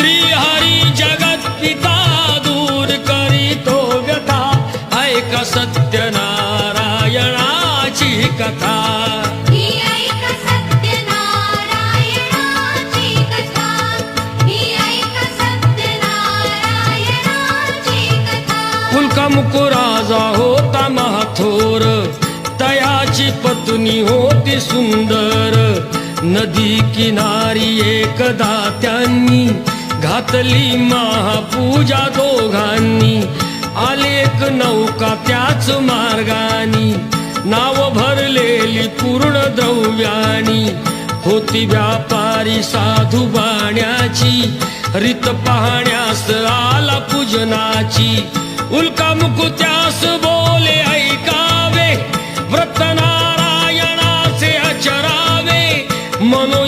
श्रीहरी जगत पिता दूर करीतो व्यथा ऐका सत्यनारायणाची कथा मुकुराजा होता महाथोर तयाची पत्नी होती सुंदर नदी किनारी एकदा त्यांनी घातली महापूजा दोघांनी आले एक नौका त्याच मार्गानी नाव भरलेली पूर्ण द्रव्यानी होती व्यापारी साधू बाण्याची रीत पाहण्यास आला पूजनाची उल्का मुकुत्यास बोले ऐकावे व्रत नारायणाचे अचरावे मनो